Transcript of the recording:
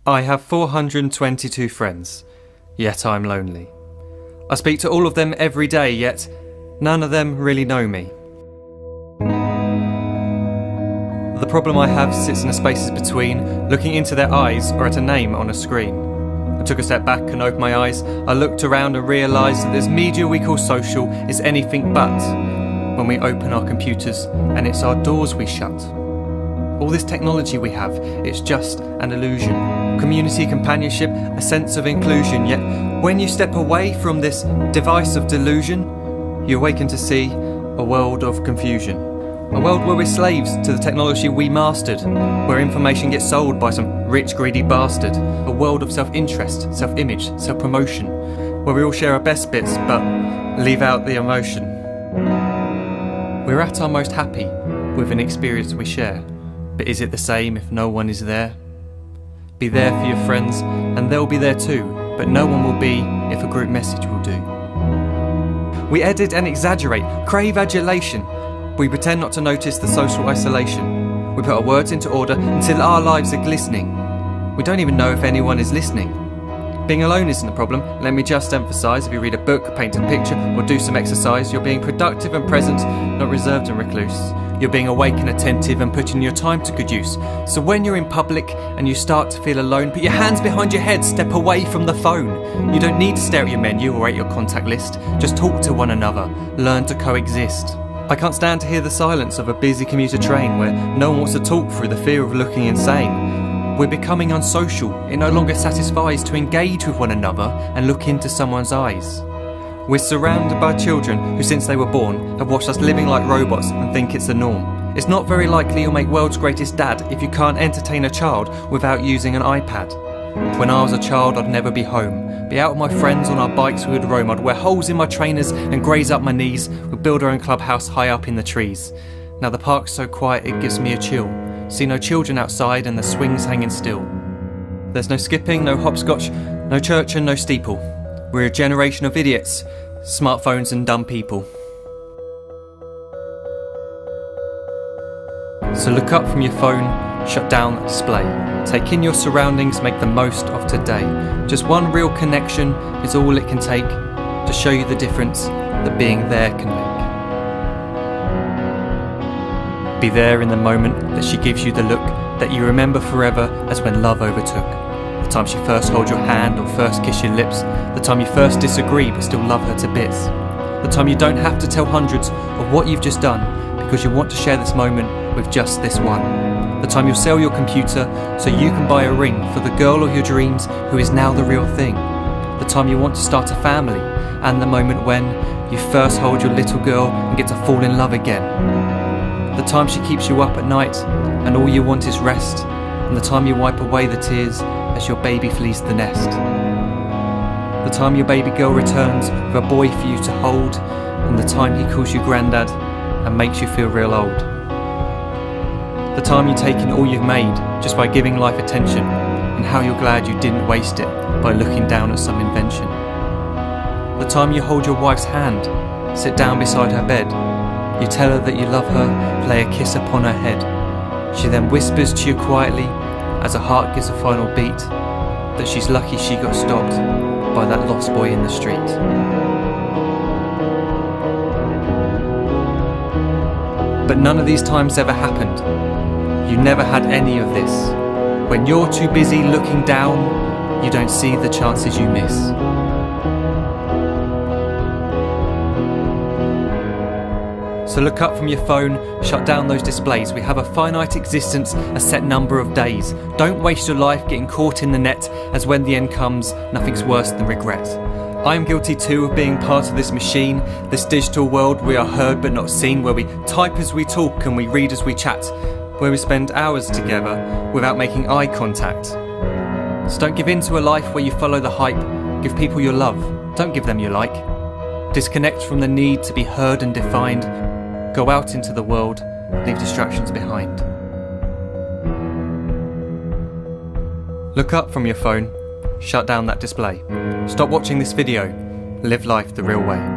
I have 422 friends, yet I'm lonely. I speak to all of them every day, yet none of them really know me. The problem I have sits in the spaces between looking into their eyes or at a name on a screen. I took a step back and opened my eyes. I looked around and realised that this media we call social is anything but when we open our computers and it's our doors we shut. All this technology we have, it's just an illusion. Community, companionship, a sense of inclusion. Yet when you step away from this device of delusion, you awaken to see a world of confusion. A world where we're slaves to the technology we mastered, where information gets sold by some rich, greedy bastard. A world of self-interest, self-image, self-promotion, where we all share our best bits but leave out the emotion. We're at our most happy with an experience we share. But is it the same if no one is there? Be there for your friends and they'll be there too, but no one will be if a group message will do. We edit and exaggerate, crave adulation. We pretend not to notice the social isolation. We put our words into order until our lives are glistening. We don't even know if anyone is listening. Being alone isn't the problem, let me just emphasise. If you read a book, paint a picture or do some exercise, you're being productive and present, not reserved and recluse. You're being awake and attentive and putting your time to good use. So when you're in public and you start to feel alone, put your hands behind your head, step away from the phone. You don't need to stare at your menu or at your contact list. Just talk to one another, learn to coexist. I can't stand to hear the silence of a busy commuter train where no one wants to talk through the fear of looking insane. We're becoming unsocial. It no longer satisfies to engage with one another and look into someone's eyes. We're surrounded by children who since they were born have watched us living like robots and think it's the norm. It's not very likely you'll make world's greatest dad if you can't entertain a child without using an iPad. When I was a child I'd never be home. Be out with my friends on our bikes we would roam. I'd wear holes in my trainers and graze up my knees. We'd build our own clubhouse high up in the trees. Now the park's so quiet it gives me a chill. See no children outside and the swings hanging still. There's no skipping, no hopscotch, no church and no steeple. We're a generation of idiots, smartphones and dumb people. So look up from your phone, shut down the display. Take in your surroundings, make the most of today. Just one real connection is all it can take to show you the difference that being there can make. Be there in the moment that she gives you the look that you remember forever as when love overtook. The time she first holds your hand or first kiss your lips. The time you first disagree but still love her to bits. The time you don't have to tell hundreds of what you've just done because you want to share this moment with just this one. The time you'll sell your computer so you can buy a ring for the girl of your dreams who is now the real thing. The time you want to start a family and the moment when you first hold your little girl and get to fall in love again. The time she keeps you up at night and all you want is rest. And the time you wipe away the tears as your baby flees the nest. The time your baby girl returns with a boy for you to hold, and the time he calls you granddad and makes you feel real old. The time you take in all you've made just by giving life attention, and how you're glad you didn't waste it by looking down at some invention. The time you hold your wife's hand, sit down beside her bed, you tell her that you love her, lay a kiss upon her head. She then whispers to you quietly as her heart gives a final beat that she's lucky she got stopped by that lost boy in the street. But none of these times ever happened. You never had any of this. When you're too busy looking down, you don't see the chances you miss. So look up from your phone, shut down those displays. We have a finite existence, a set number of days. Don't waste your life getting caught in the net, as when the end comes, nothing's worse than regret. I am guilty too of being part of this machine, this digital world we are heard but not seen, where we type as we talk and we read as we chat, where we spend hours together without making eye contact. So don't give in to a life where you follow the hype. Give people your love, don't give them your like. Disconnect from the need to be heard and defined. Go out into the world, leave distractions behind. Look up from your phone, shut down that display. Stop watching this video, live life the real way.